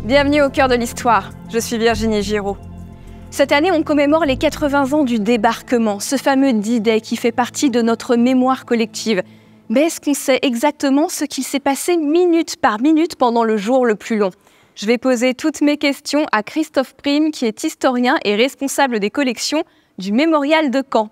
Bienvenue au cœur de l'histoire, je suis Virginie Giraud. Cette année, on commémore les 80 ans du débarquement, ce fameux D-Day qui fait partie de notre mémoire collective. Mais est-ce qu'on sait exactement ce qu'il s'est passé minute par minute pendant le jour le plus long? Je vais poser toutes mes questions à Christophe Prime, qui est historien et responsable des collections du Mémorial de Caen.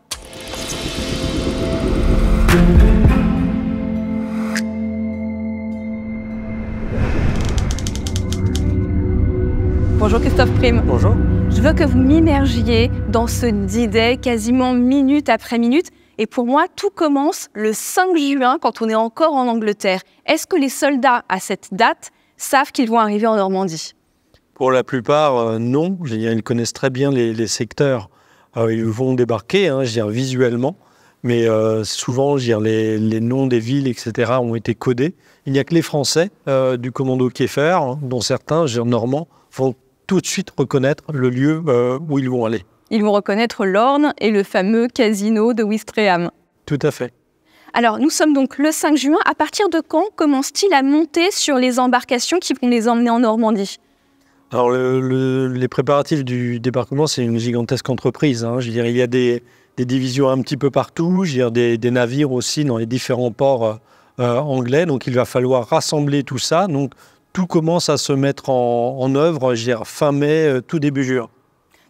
Bonjour Christophe Prime. Bonjour. Je veux que vous m'immergiez dans ce D-Day quasiment minute après minute. Et pour moi, tout commence le 5 juin quand on est encore en Angleterre. Est-ce que les soldats à cette date savent qu'ils vont arriver en Normandie? Pour la plupart, non. Ils connaissent très bien les secteurs. Ils vont débarquer, visuellement. Mais souvent, les noms des villes, etc. ont été codés. Il n'y a que les Français du commando Kieffer, dont certains, normands, vont tout de suite reconnaître le lieu où ils vont aller. Ils vont reconnaître l'Orne et le fameux casino de Ouistreham. Tout à fait. Alors, nous sommes donc le 5 juin. À partir de quand commence-t-il à monter sur les embarcations qui vont les emmener en Normandie? Alors, les préparatifs du débarquement, c'est une gigantesque entreprise. Il y a des divisions un petit peu partout. Des navires aussi dans les différents ports anglais. Donc, il va falloir rassembler tout ça. Donc, tout commence à se mettre en œuvre, fin mai, tout début juin.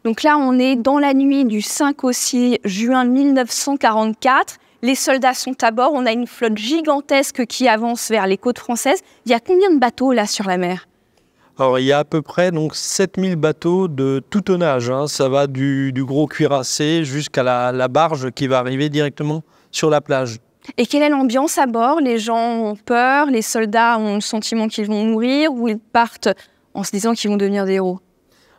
Donc là, on est dans la nuit du 5 au 6 juin 1944. Les soldats sont à bord. On a une flotte gigantesque qui avance vers les côtes françaises. Il y a combien de bateaux là sur la mer? Alors, il y a à peu près 7000 bateaux de tout tonnage. Ça va du gros cuirassé jusqu'à la barge qui va arriver directement sur la plage. Et quelle est l'ambiance à bord? Les gens ont peur, les soldats ont le sentiment qu'ils vont mourir ou ils partent en se disant qu'ils vont devenir des héros?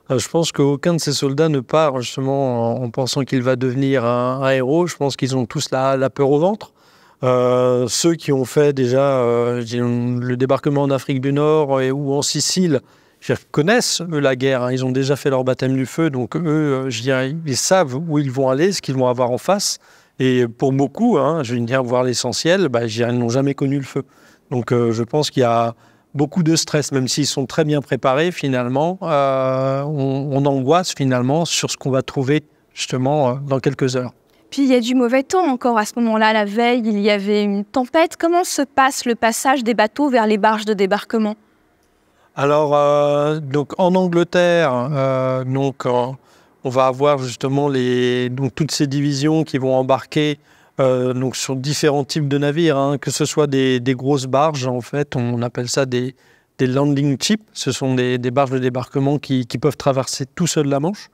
Je pense qu'aucun de ces soldats ne part justement en pensant qu'il va devenir un héros. Je pense qu'ils ont tous la peur au ventre. Ceux qui ont fait déjà le débarquement en Afrique du Nord ou en Sicile, connaissent eux, la guerre. Ils ont déjà fait leur baptême du feu. Donc eux, ils savent où ils vont aller, ce qu'ils vont avoir en face. Et pour beaucoup, voir l'essentiel, ils n'ont jamais connu le feu. Donc je pense qu'il y a beaucoup de stress, même s'ils sont très bien préparés, finalement. On angoisse, finalement, sur ce qu'on va trouver, justement, dans quelques heures. Puis il y a du mauvais temps encore à ce moment-là. La veille, il y avait une tempête. Comment se passe le passage des bateaux vers les barges de débarquement? Alors, donc, en Angleterre, on va avoir justement toutes ces divisions qui vont embarquer sur différents types de navires, que ce soit des grosses barges, en fait, on appelle ça des landing ships. Ce sont des barges de débarquement qui peuvent traverser tout seuls la Manche.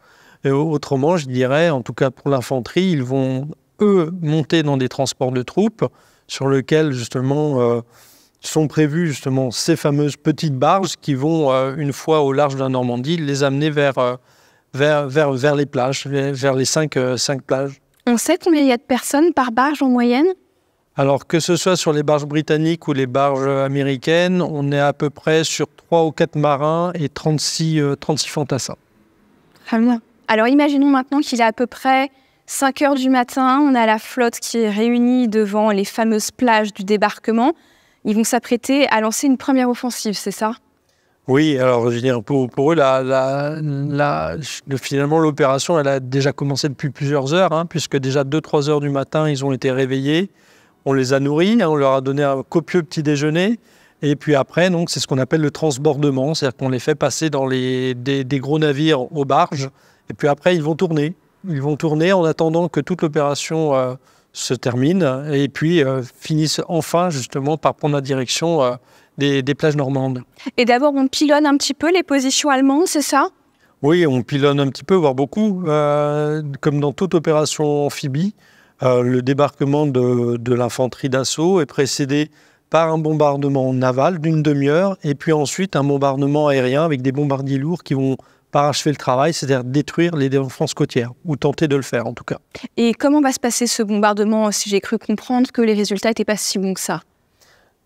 Et autrement, je dirais, en tout cas pour l'infanterie, ils vont, eux, monter dans des transports de troupes sur lesquels, justement, sont prévues justement ces fameuses petites barges qui vont, une fois au large de la Normandie, les amener vers les plages, vers les cinq plages. On sait combien il y a de personnes par barge en moyenne? Alors, que ce soit sur les barges britanniques ou les barges américaines, on est à peu près sur 3 ou 4 marins et 36 fantassins. Très bien. Alors, imaginons maintenant qu'il est à peu près 5 heures du matin. On a la flotte qui est réunie devant les fameuses plages du débarquement. Ils vont s'apprêter à lancer une première offensive, c'est ça? Oui, alors pour eux, finalement, l'opération, elle a déjà commencé depuis plusieurs heures, puisque déjà 2-3 heures du matin, ils ont été réveillés. On les a nourris, on leur a donné un copieux petit déjeuner. Et puis après, donc, c'est ce qu'on appelle le transbordement, c'est-à-dire qu'on les fait passer dans des gros navires aux barges. Et puis après, ils vont tourner. Ils vont tourner en attendant que toute l'opération se termine. Et puis finissent enfin, justement, par prendre la direction des plages normandes. Et d'abord, on pilonne un petit peu les positions allemandes, c'est ça? Oui, on pilonne un petit peu, voire beaucoup. Comme dans toute opération amphibie, le débarquement de l'infanterie d'assaut est précédé par un bombardement naval d'une demi-heure et puis ensuite un bombardement aérien avec des bombardiers lourds qui vont parachever le travail, c'est-à-dire détruire les défenses côtières, ou tenter de le faire en tout cas. Et comment va se passer ce bombardement, si j'ai cru comprendre que les résultats n'étaient pas si bons que ça?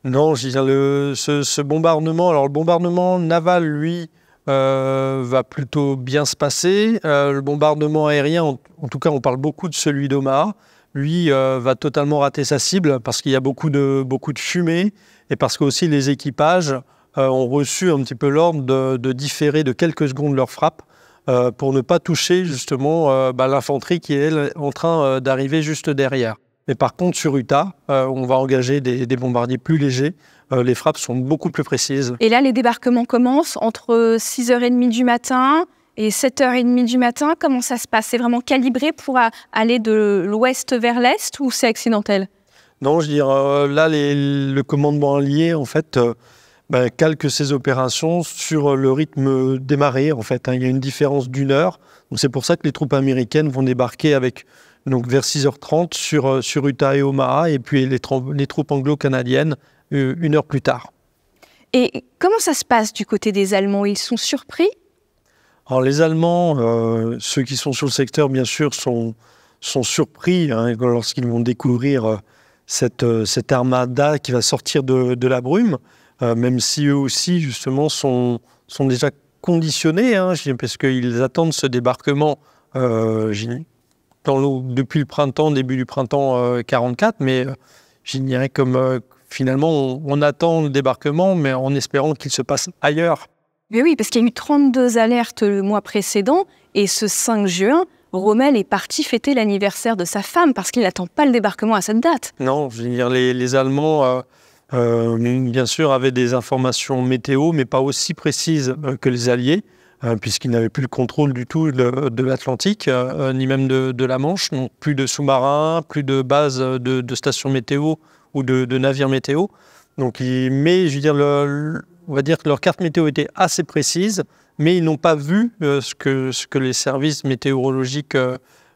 Non, ce bombardement, alors le bombardement naval, lui, va plutôt bien se passer. Le bombardement aérien, en tout cas, on parle beaucoup de celui d'Omaha. Lui, va totalement rater sa cible parce qu'il y a beaucoup de fumée et parce que aussi les équipages ont reçu un petit peu l'ordre de différer de quelques secondes leur frappe pour ne pas toucher justement l'infanterie qui est elle, en train d'arriver juste derrière. Mais par contre, sur Utah, on va engager des bombardiers plus légers. Les frappes sont beaucoup plus précises. Et là, les débarquements commencent entre 6h30 du matin et 7h30 du matin. Comment ça se passe? C'est vraiment calibré pour aller de l'ouest vers l'est ou c'est accidentel? Non, je veux dire, là, le commandement allié, en fait, calque ses opérations sur le rythme démarré, en fait. Il y a une différence d'1 heure. Donc, c'est pour ça que les troupes américaines vont débarquer donc, vers 6h30 sur Utah et Omaha, et puis les troupes anglo-canadiennes 1 heure plus tard. Et comment ça se passe du côté des Allemands? Ils sont surpris? Alors, les Allemands, ceux qui sont sur le secteur, bien sûr, sont surpris lorsqu'ils vont découvrir cette armada qui va sortir de la brume, même si eux aussi, justement, sont déjà conditionnés, parce qu'ils attendent ce débarquement depuis le printemps, début du printemps 44, mais je dirais comme finalement on attend le débarquement, mais en espérant qu'il se passe ailleurs. Mais oui, parce qu'il y a eu 32 alertes le mois précédent, et ce 5 juin, Rommel est parti fêter l'anniversaire de sa femme, parce qu'il n'attend pas le débarquement à cette date. Non, je veux dire, les Allemands, bien sûr, avaient des informations météo, mais pas aussi précises que les Alliés, puisqu'ils n'avaient plus le contrôle du tout de l'Atlantique, ni même de la Manche. Donc plus de sous-marins, plus de bases de stations météo ou de navires météo. Donc, mais je veux dire, on va dire que leur carte météo était assez précise, mais ils n'ont pas vu ce que les services météorologiques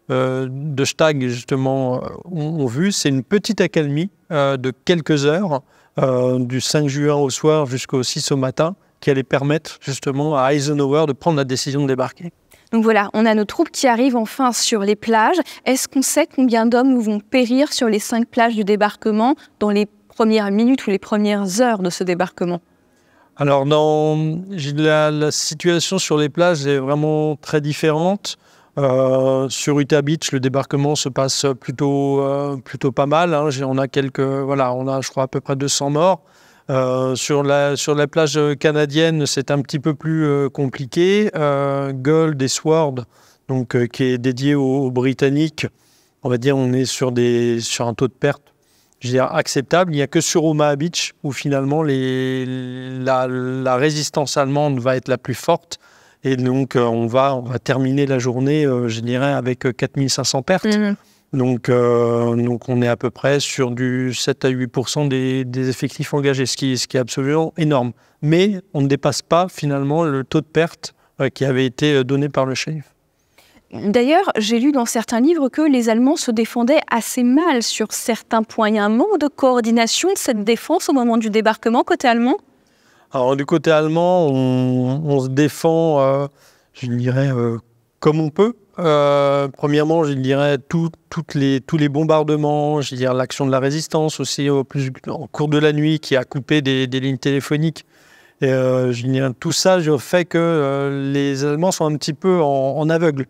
de Stag, justement, ont vu. C'est une petite accalmie de quelques heures, du 5 juin au soir jusqu'au 6 au matin, qui allait permettre justement à Eisenhower de prendre la décision de débarquer. Donc voilà, on a nos troupes qui arrivent enfin sur les plages. Est-ce qu'on sait combien d'hommes vont périr sur les 5 plages du débarquement dans les premières minutes ou les premières heures de ce débarquement? Alors, la situation sur les plages est vraiment très différente. Sur Utah Beach, le débarquement se passe plutôt pas mal. On a je crois, à peu près 200 morts. Sur la plage canadienne, c'est un petit peu plus compliqué. Gold et Sword, donc, qui est dédié aux Britanniques, on va dire on est sur un taux de perte, je veux dire, acceptable. Il n'y a que sur Omaha Beach où finalement la résistance allemande va être la plus forte. Et donc on va terminer la journée, je dirais, avec 4500 pertes. Mmh. Donc on est à peu près sur du 7 à 8% des effectifs engagés, ce qui est absolument énorme. Mais on ne dépasse pas finalement le taux de perte qui avait été donné par le shérif. D'ailleurs, j'ai lu dans certains livres que les Allemands se défendaient assez mal sur certains points. Il y a un manque de coordination de cette défense au moment du débarquement côté allemand? Alors du côté allemand, on se défend, je dirais, comme on peut. Premièrement, je dirais tous les bombardements, je dirais l'action de la résistance aussi au cours de la nuit qui a coupé des lignes téléphoniques. Et, je dirais, tout ça fait que les Allemands sont un petit peu en aveugle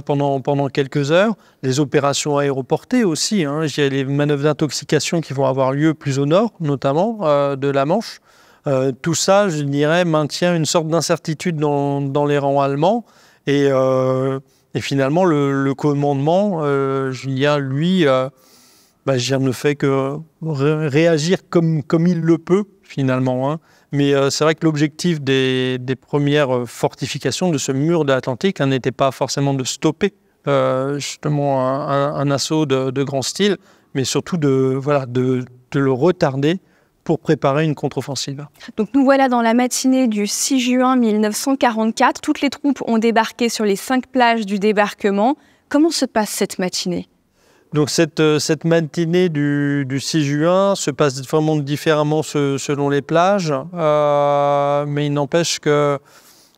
pendant quelques heures. Les opérations aéroportées aussi, il y a les manœuvres d'intoxication qui vont avoir lieu plus au nord, notamment de la Manche. Tout ça, je dirais, maintient une sorte d'incertitude dans les rangs allemands. Et finalement, le commandement, lui, ne fait que réagir comme il le peut, finalement. Mais c'est vrai que l'objectif des premières fortifications de ce mur de l'Atlantique n'était pas forcément de stopper justement un assaut de grand style, mais surtout de le retarder pour préparer une contre-offensive. Donc nous voilà dans la matinée du 6 juin 1944. Toutes les troupes ont débarqué sur les 5 plages du débarquement. Comment se passe cette matinée? Donc cette matinée du 6 juin se passe vraiment différemment selon les plages, mais il n'empêche que,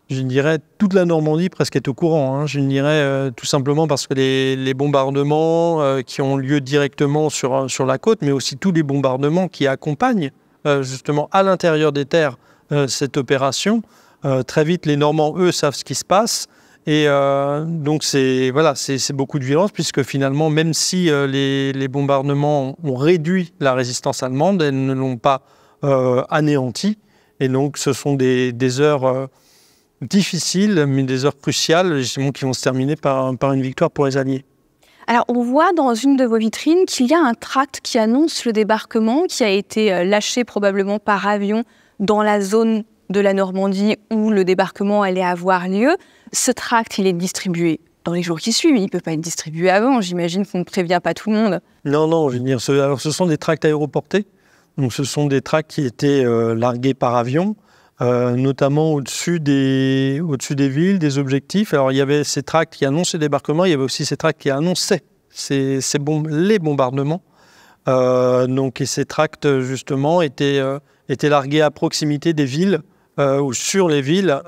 je dirais, toute la Normandie presque est au courant. Je dirais tout simplement parce que les bombardements qui ont lieu directement sur la côte, mais aussi tous les bombardements qui accompagnent justement à l'intérieur des terres cette opération. Très vite, les Normands, eux, savent ce qui se passe. Et donc c'est beaucoup de violence, puisque finalement, même si les bombardements ont réduit la résistance allemande, elles ne l'ont pas anéantie. Et donc, ce sont des heures difficiles, mais des heures cruciales, justement, qui vont se terminer par une victoire pour les Alliés. Alors, on voit dans une de vos vitrines qu'il y a un tract qui annonce le débarquement qui a été lâché probablement par avion dans la zone de la Normandie où le débarquement allait avoir lieu. Ce tract, il est distribué dans les jours qui suivent. Il ne peut pas être distribué avant. J'imagine qu'on ne prévient pas tout le monde. Non, je veux dire, ce sont des tracts aéroportés. Donc, ce sont des tracts qui étaient largués par avion, notamment au-dessus des villes, des objectifs. Alors, il y avait ces tracts qui annonçaient le débarquement, il y avait aussi ces tracts qui annonçaient les bombardements. Et ces tracts, justement, étaient largués à proximité des villes ou sur les villes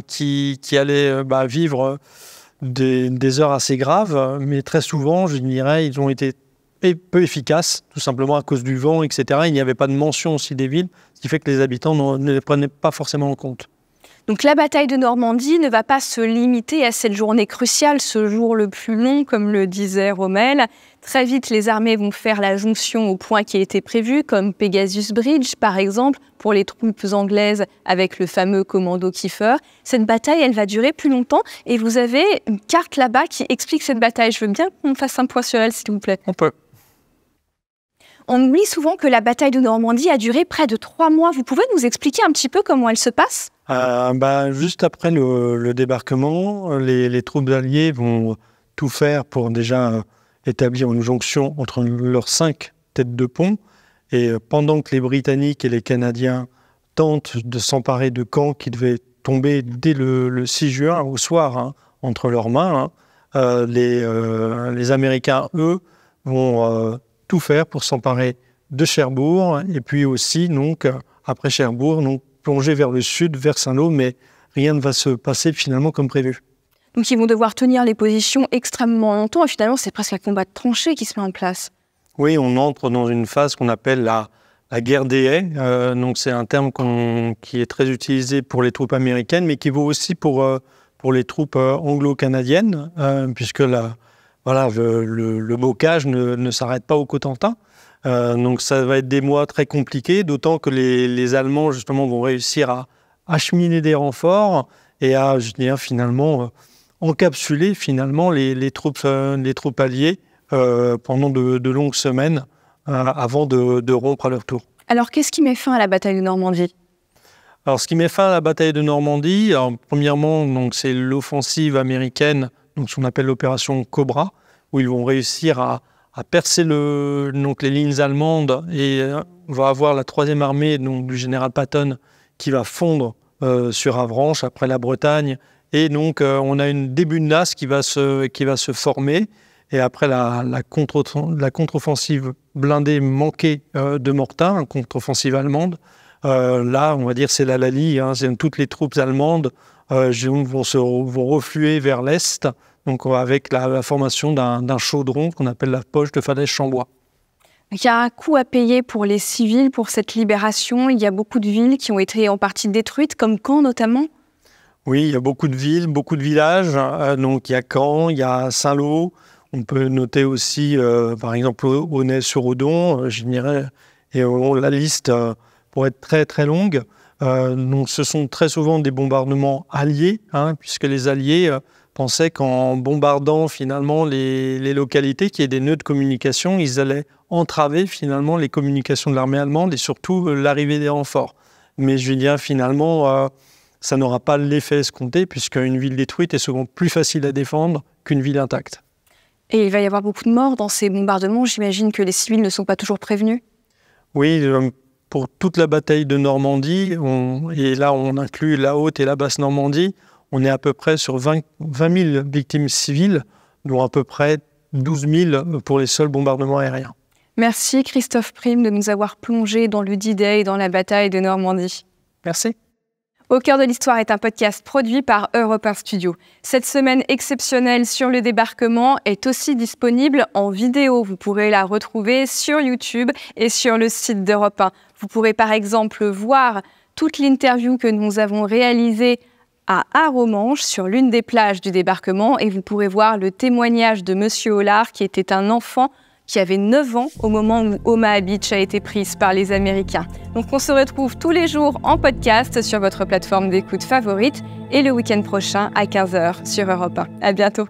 qui allaient vivre des heures assez graves, mais très souvent, je dirais, ils ont été peu efficaces, tout simplement à cause du vent, etc. Il n'y avait pas de mention aussi des villes, ce qui fait que les habitants ne les prenaient pas forcément en compte. Donc la bataille de Normandie ne va pas se limiter à cette journée cruciale, ce jour le plus long, comme le disait Rommel. Très vite, les armées vont faire la jonction au point qui a été prévu, comme Pegasus Bridge, par exemple, pour les troupes anglaises avec le fameux commando Kiefer. Cette bataille, elle va durer plus longtemps et vous avez une carte là-bas qui explique cette bataille. Je veux bien qu'on fasse un point sur elle, s'il vous plaît. On peut. On oublie souvent que la bataille de Normandie a duré près de 3 mois. Vous pouvez nous expliquer un petit peu comment elle se passe ? Juste après le débarquement, les troupes alliées vont tout faire pour déjà établir une jonction entre leurs 5 têtes de pont. Et pendant que les Britanniques et les Canadiens tentent de s'emparer de camps qui devaient tomber dès le 6 juin au soir entre leurs mains, les Américains, eux, vont tout faire pour s'emparer de Cherbourg et puis aussi, donc, après Cherbourg, donc, plonger vers le sud, vers Saint-Lô, mais rien ne va se passer finalement comme prévu. Donc ils vont devoir tenir les positions extrêmement longtemps et finalement c'est presque un combat de tranchées qui se met en place. Oui, on entre dans une phase qu'on appelle la guerre des haies. Donc c'est un terme qui est très utilisé pour les troupes américaines, mais qui vaut aussi pour les troupes anglo-canadiennes, puisque le bocage ne s'arrête pas au Cotentin. Donc ça va être des mois très compliqués, d'autant que les Allemands justement vont réussir à acheminer des renforts et à, je dirais, finalement encapsuler finalement les troupes alliées pendant de longues semaines avant de rompre à leur tour. Alors qu'est-ce qui met fin à la bataille de Normandie ? Alors ce qui met fin à la bataille de Normandie, premièrement, donc, c'est l'offensive américaine, donc ce qu'on appelle l'opération Cobra, où ils vont réussir à percer les lignes allemandes et on va avoir la 3e armée donc, du général Patton qui va fondre sur Avranches après la Bretagne. Et donc on a un début de NAS qui va se former. Et après la contre-offensive blindée manquée de Mortain, une contre-offensive allemande, là on va dire c'est la Lalie, toutes les troupes allemandes vont refluer vers l'est. Donc avec la formation d'un chaudron qu'on appelle la poche de Falaise-Chambois. Il y a un coût à payer pour les civils pour cette libération. Il y a beaucoup de villes qui ont été en partie détruites, comme Caen notamment. Oui, il y a beaucoup de villes, beaucoup de villages. Donc il y a Caen, il y a Saint-Lô. On peut noter aussi, par exemple, Aunay-sur-Odon, je dirais. Et la liste pourrait être très très longue. Donc ce sont très souvent des bombardements alliés, puisque les Alliés pensaient qu'en bombardant finalement les localités, qui est des nœuds de communication, ils allaient entraver finalement les communications de l'armée allemande et surtout l'arrivée des renforts. Mais je veux dire, finalement, ça n'aura pas l'effet escompté, puisqu'une ville détruite est souvent plus facile à défendre qu'une ville intacte. Et il va y avoir beaucoup de morts dans ces bombardements. J'imagine que les civils ne sont pas toujours prévenus. Oui, pour toute la bataille de Normandie, et là on inclut la haute et la basse Normandie, on est à peu près sur 20 000 victimes civiles, dont à peu près 12 000 pour les seuls bombardements aériens. Merci Christophe Prime de nous avoir plongé dans le D-Day et dans la bataille de Normandie. Merci. Au cœur de l'histoire est un podcast produit par Europe 1 Studio. Cette semaine exceptionnelle sur le débarquement est aussi disponible en vidéo. Vous pourrez la retrouver sur YouTube et sur le site d'Europe 1. Vous pourrez par exemple voir toute l'interview que nous avons réalisée à Arromanches, sur l'une des plages du débarquement, et vous pourrez voir le témoignage de Monsieur Hollard, qui était un enfant qui avait 9 ans au moment où Omaha Beach a été prise par les Américains. Donc on se retrouve tous les jours en podcast sur votre plateforme d'écoute favorite et le week-end prochain à 15 h sur Europe 1. À bientôt.